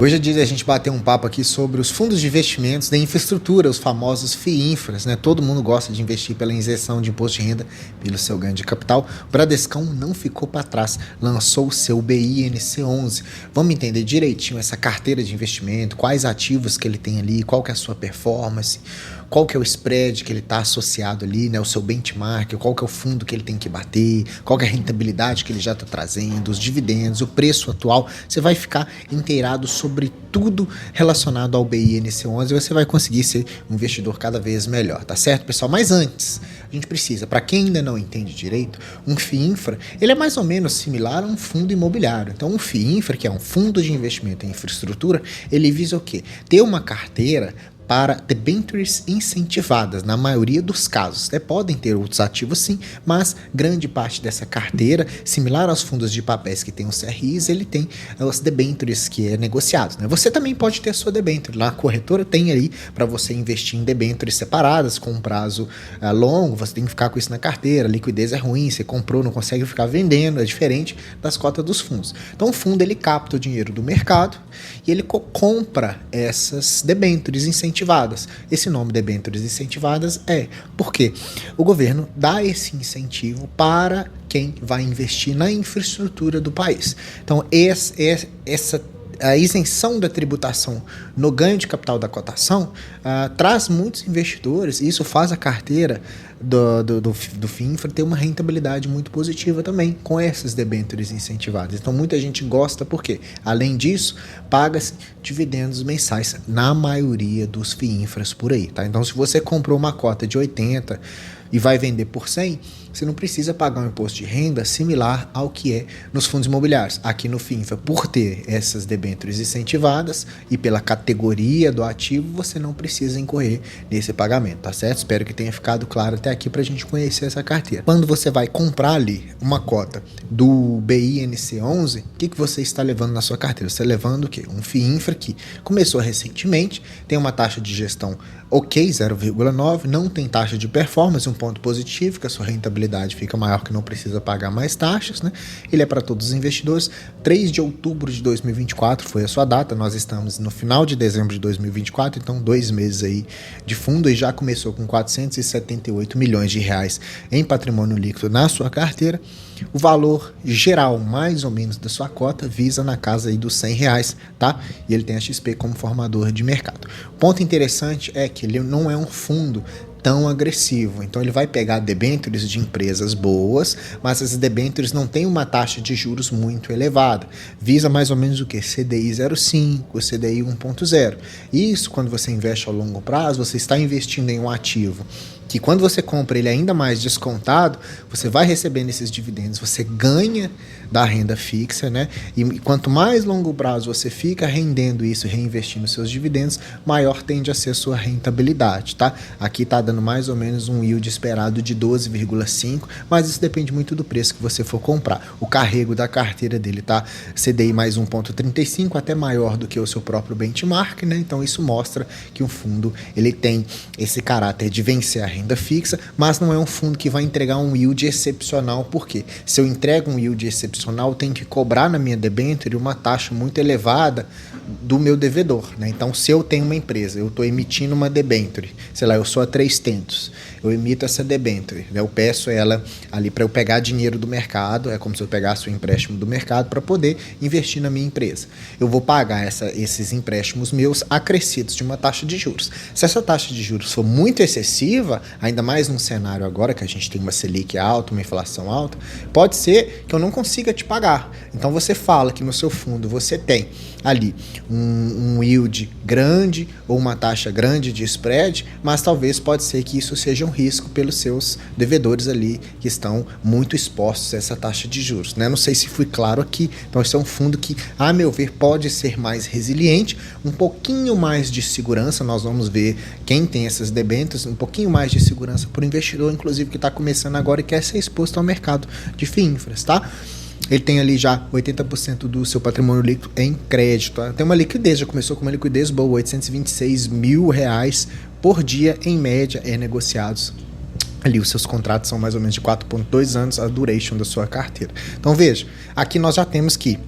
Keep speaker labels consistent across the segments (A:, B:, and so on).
A: Hoje é dia de a gente bater um papo aqui sobre os fundos de investimentos da infraestrutura, os famosos FIINFRAs, né? Todo mundo gosta de investir pela isenção de imposto de renda, pelo seu ganho de capital. O Bradescão não ficou para trás, lançou o seu BINC11. Vamos entender direitinho essa carteira de investimento, quais ativos que ele tem ali, qual que é a sua performance, qual que é o spread que ele está associado ali, né? O seu benchmark, qual que é o fundo que ele tem que bater, qual que é a rentabilidade que ele já está trazendo, os dividendos, o preço atual. Você vai ficar inteirado sobre tudo relacionado ao BINC11 e você vai conseguir ser um investidor cada vez melhor, tá certo, pessoal? Mas antes, a gente precisa, para quem ainda não entende direito, um FIINFRA, ele é mais ou menos similar a um fundo imobiliário. Então, um FIINFRA, que é um fundo de investimento em infraestrutura, ele visa o quê? Ter uma carteira para debêntures incentivadas, na maioria dos casos. Podem ter outros ativos sim, mas grande parte dessa carteira, similar aos fundos de papéis que tem os CRIs, ele tem os debêntures que é negociados, né? Você também pode ter a sua debênture. Lá a corretora tem aí para você investir em debêntures separadas, com um prazo longo, você tem que ficar com isso na carteira, a liquidez é ruim, você comprou, não consegue ficar vendendo, é diferente das cotas dos fundos. Então o fundo ele capta o dinheiro do mercado e ele compra essas debêntures incentivadas. Esse nome debêntures incentivadas é porque o governo dá esse incentivo para quem vai investir na infraestrutura do país. Então, a isenção da tributação no ganho de capital da cotação traz muitos investidores, e isso faz a carteira do FIINFRA ter uma rentabilidade muito positiva também com essas debêntures incentivadas. Então muita gente gosta porque, além disso, paga-se dividendos mensais na maioria dos FIINFRAs por aí, tá? Então se você comprou uma cota de 80 e vai vender por 100, você não precisa pagar um imposto de renda similar ao que é nos fundos imobiliários. Aqui no FIINFRA, por ter essas debêntures incentivadas e pela categoria do ativo, você não precisa incorrer nesse pagamento, tá certo? Espero que tenha ficado claro até aqui para a gente conhecer essa carteira. Quando você vai comprar ali uma cota do BINC11, o que você está levando na sua carteira? Você está levando o quê? Um FIINFRA que começou recentemente, tem uma taxa de gestão ok, 0,9, não tem taxa de performance, um ponto positivo, que a sua rentabilidade fica maior, que não precisa pagar mais taxas, né? Ele é para todos os investidores. 3 de outubro de 2024 foi a sua data, nós estamos no final de dezembro de 2024, então 2 meses aí de fundo, e já começou com 478 milhões de reais em patrimônio líquido na sua carteira. O valor geral, mais ou menos, da sua cota visa na casa aí dos R$100, tá? E ele tem a XP como formador de mercado. O ponto interessante é que ele não é um fundo tão agressivo, então ele vai pegar debêntures de empresas boas, mas essas debêntures não têm uma taxa de juros muito elevada, visa mais ou menos o que? CDI 0,5, CDI 1,0. Isso, quando você investe ao longo prazo, você está investindo em um ativo que, quando você compra ele ainda mais descontado, você vai recebendo esses dividendos, você ganha da renda fixa, né? E quanto mais longo prazo você fica rendendo isso, reinvestindo seus dividendos, maior tende a ser a sua rentabilidade, tá? Aqui tá dando mais ou menos um yield esperado de 12,5, mas isso depende muito do preço que você for comprar. O carrego da carteira dele tá CDI mais 1,35, até maior do que o seu próprio benchmark, né? Então isso mostra que o fundo ele tem esse caráter de vencer a renda fixa, mas não é um fundo que vai entregar um yield excepcional, porque se eu entrego um yield excepcional, eu tenho que cobrar na minha debênture uma taxa muito elevada do meu devedor, né? Então, se eu tenho uma empresa, eu estou emitindo uma debênture, sei lá, eu sou a 3tentos, eu emito essa debênture, né? Eu peço ela ali para eu pegar dinheiro do mercado, é como se eu pegasse o empréstimo do mercado para poder investir na minha empresa. Eu vou pagar esses empréstimos meus acrescidos de uma taxa de juros. Se essa taxa de juros for muito excessiva, ainda mais num cenário agora que a gente tem uma Selic alta, uma inflação alta, pode ser que eu não consiga te pagar. Então você fala que no seu fundo você tem ali um yield grande ou uma taxa grande de spread, mas talvez pode ser que isso seja um risco pelos seus devedores ali que estão muito expostos a essa taxa de juros, né? Não sei se fui claro aqui. Então esse é um fundo que, a meu ver, pode ser mais resiliente, um pouquinho mais de segurança. Nós vamos ver quem tem essas debêntures, um pouquinho mais de segurança para o investidor, inclusive que está começando agora e quer ser exposto ao mercado de FIINFRAs, tá? Ele tem ali já 80% do seu patrimônio líquido em crédito. Tá? Tem uma liquidez, já começou com uma liquidez boa, R$826 mil por dia, em média, negociados. Ali os seus contratos são mais ou menos de 4,2 anos, a duration da sua carteira. Então veja, aqui nós já temos que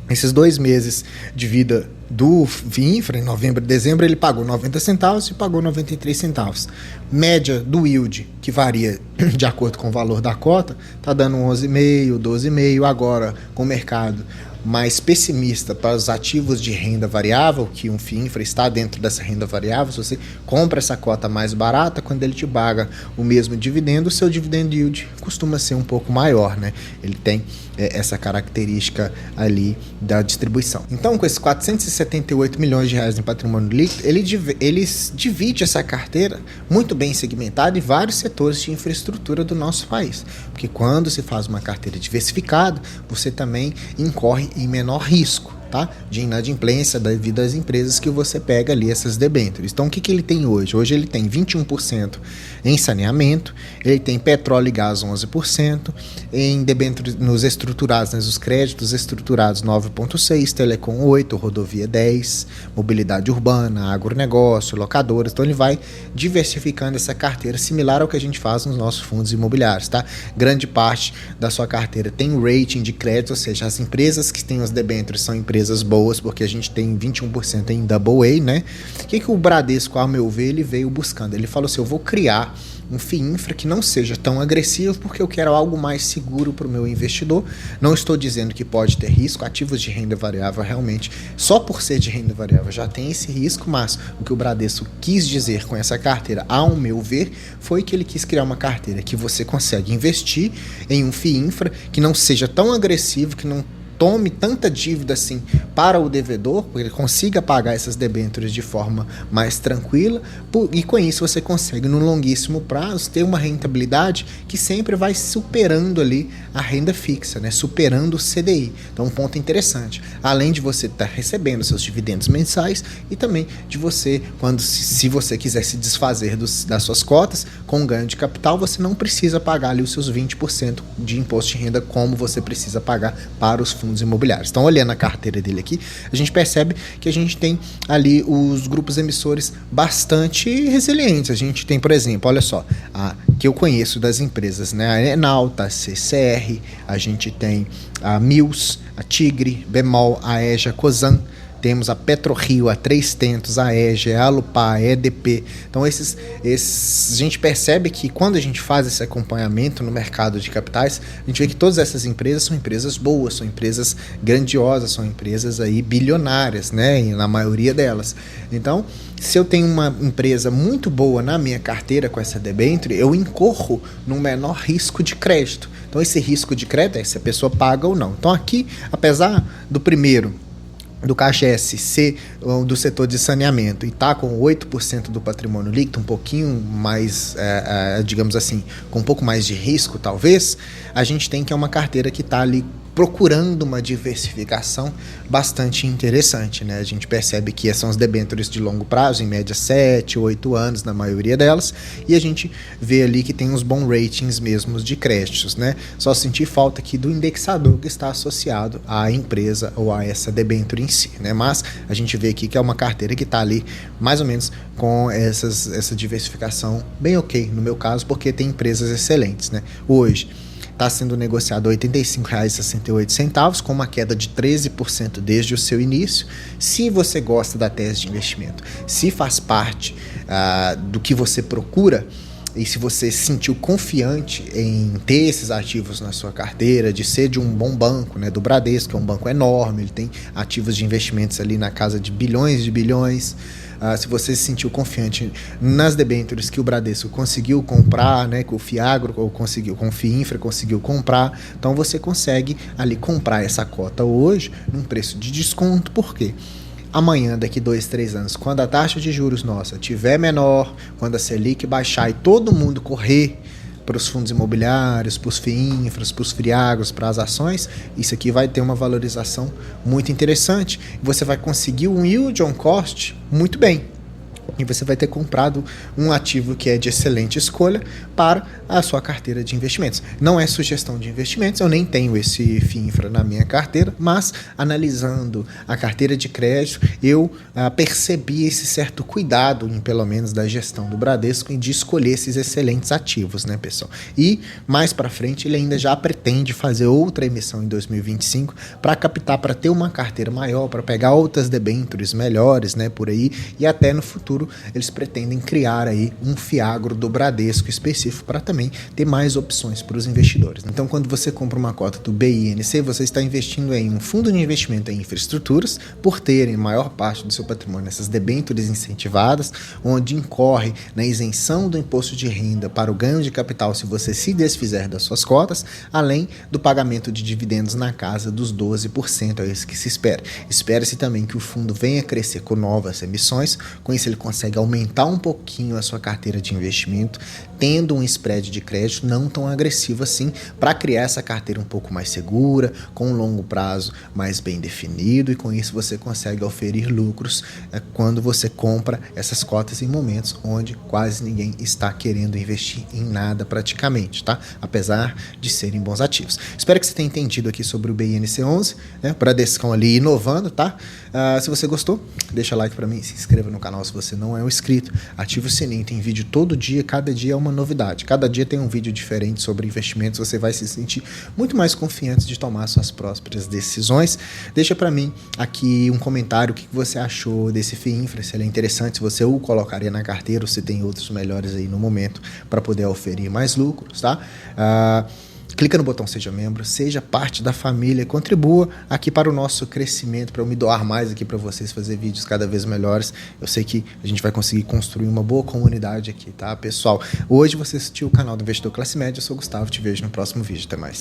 A: Esses 2 meses de vida do FIINFRA, em novembro e dezembro, ele pagou 90 centavos e pagou 93 centavos. Média do yield, que varia de acordo com o valor da cota, está dando 11,5, 12,5. Agora, com o mercado mais pessimista para os ativos de renda variável, que um FIINFRA está dentro dessa renda variável, se você compra essa cota mais barata, quando ele te paga o mesmo dividendo, o seu dividend yield costuma ser um pouco maior, né? Ele tem essa característica ali da distribuição. Então, com esses 478 milhões de reais em patrimônio líquido, ele divide essa carteira muito bem segmentada em vários setores de infraestrutura do nosso país. Porque quando se faz uma carteira diversificada, você também incorre em menor risco, tá? De inadimplência devido às empresas que você pega ali essas debêntures. Então, o que ele tem hoje? Hoje ele tem 21% em saneamento, ele tem petróleo e gás 11%, em debêntures nos estruturados, os créditos estruturados 9,6%, telecom 8%, rodovia 10%, mobilidade urbana, agronegócio, locadoras. Então, ele vai diversificando essa carteira, similar ao que a gente faz nos nossos fundos imobiliários, tá? Grande parte da sua carteira tem rating de crédito, ou seja, as empresas que têm os debêntures são empresas boas, porque a gente tem 21% em AA, né? O que o Bradesco, ao meu ver, ele veio buscando? Ele falou assim, eu vou criar um FIINFRA que não seja tão agressivo, porque eu quero algo mais seguro para o meu investidor. Não estou dizendo que pode ter risco, ativos de renda variável realmente, só por ser de renda variável já tem esse risco, mas o que o Bradesco quis dizer com essa carteira, ao meu ver, foi que ele quis criar uma carteira que você consegue investir em um FIINFRA que não seja tão agressivo, que não tome tanta dívida assim para o devedor, porque ele consiga pagar essas debêntures de forma mais tranquila, e com isso você consegue, no longuíssimo prazo, ter uma rentabilidade que sempre vai superando ali a renda fixa, né? Superando o CDI. Então, um ponto interessante. Além de você estar recebendo seus dividendos mensais e também de você, se você quiser se desfazer das suas cotas, com ganho de capital, você não precisa pagar ali os seus 20% de imposto de renda como você precisa pagar para os fundos imobiliários. Então, olhando a carteira dele aqui, a gente percebe que a gente tem ali os grupos emissores bastante resilientes. A gente tem, por exemplo, olha só, que eu conheço das empresas, né? A Enalta, a CCR, a gente tem a Mills, a Tigre, Bemol, a EJA, Cosan, temos a PetroRio, a Três Tentos, a EGE, a Alupar, a EDP. Então, a gente percebe que quando a gente faz esse acompanhamento no mercado de capitais, a gente vê que todas essas empresas são empresas boas, são empresas grandiosas, são empresas aí bilionárias, né, na maioria delas. Então, se eu tenho uma empresa muito boa na minha carteira com essa debênture, eu incorro num menor risco de crédito. Então, esse risco de crédito é se a pessoa paga ou não. Então, aqui, apesar do primeiro, do CAGES ser do setor de saneamento e está com 8% do patrimônio líquido, um pouquinho mais, digamos assim, com um pouco mais de risco talvez, a gente tem que é uma carteira que está ali procurando uma diversificação bastante interessante, né? A gente percebe que são os debêntures de longo prazo, em média 7, 8 anos na maioria delas, e a gente vê ali que tem uns bons ratings mesmo de créditos, né? Só sentir falta aqui do indexador que está associado à empresa ou a essa debênture em si, né? Mas a gente vê aqui que é uma carteira que está ali mais ou menos com essa diversificação bem ok, no meu caso, porque tem empresas excelentes, né? Hoje está sendo negociado R$ 85,68, com uma queda de 13% desde o seu início. Se você gosta da tese de investimento, se faz parte do que você procura, e se você se sentiu confiante em ter esses ativos na sua carteira, de ser de um bom banco, né, do Bradesco, que é um banco enorme, ele tem ativos de investimentos ali na casa de bilhões de bilhões, se você se sentiu confiante nas debêntures que o Bradesco conseguiu comprar, né, que o Fiagro ou conseguiu, com o FIINFRA conseguiu comprar, então você consegue ali comprar essa cota hoje num preço de desconto. Por quê? Amanhã, daqui 2, 3 anos, quando a taxa de juros nossa tiver menor, quando a Selic baixar e todo mundo correr para os fundos imobiliários, para os FIINFRAs, para os FIAGROS, para as ações, isso aqui vai ter uma valorização muito interessante. Você vai conseguir um yield on cost muito bem. e você vai ter comprado um ativo que é de excelente escolha para a sua carteira de investimentos. Não é sugestão de investimentos, eu nem tenho esse FIINFRA na minha carteira, mas analisando a carteira de crédito, eu percebi esse certo cuidado, pelo menos da gestão do Bradesco, de escolher esses excelentes ativos, né, pessoal? E mais para frente ele ainda já pretende fazer outra emissão em 2025 para captar, para ter uma carteira maior, para pegar outras debêntures melhores, né, por aí, e até no futuro eles pretendem criar aí um FIAGRO do Bradesco específico para também ter mais opções para os investidores. Então, quando você compra uma cota do BINC, você está investindo em um fundo de investimento em infraestruturas, por terem maior parte do seu patrimônio essas debêntures incentivadas, onde incorre na isenção do imposto de renda para o ganho de capital se você se desfizer das suas cotas, além do pagamento de dividendos na casa dos 12%, é isso que se espera. Espera-se também que o fundo venha crescer com novas emissões, com isso ele consegue aumentar um pouquinho a sua carteira de investimento, tendo um spread de crédito não tão agressivo assim, para criar essa carteira um pouco mais segura, com um longo prazo mais bem definido, e com isso você consegue oferir lucros quando você compra essas cotas em momentos onde quase ninguém está querendo investir em nada praticamente, tá? Apesar de serem bons ativos. Espero que você tenha entendido aqui sobre o BINC11, né? Bradescão ali inovando, tá? Se você gostou, deixa like para mim, se inscreva no canal se você não é um inscrito, ativa o sininho, tem vídeo todo dia, cada dia é uma novidade, cada dia tem um vídeo diferente sobre investimentos, você vai se sentir muito mais confiante de tomar suas próprias decisões. Deixa para mim aqui um comentário, o que você achou desse FIINFRA, se ele é interessante, se você o colocaria na carteira ou se tem outros melhores aí no momento para poder oferir mais lucros, tá? Clica no botão Seja Membro, seja parte da família, contribua aqui para o nosso crescimento, para eu me doar mais aqui para vocês, fazer vídeos cada vez melhores. Eu sei que a gente vai conseguir construir uma boa comunidade aqui, tá, pessoal? Hoje você assistiu o canal do Investidor Classe Média, eu sou o Gustavo, te vejo no próximo vídeo, até mais.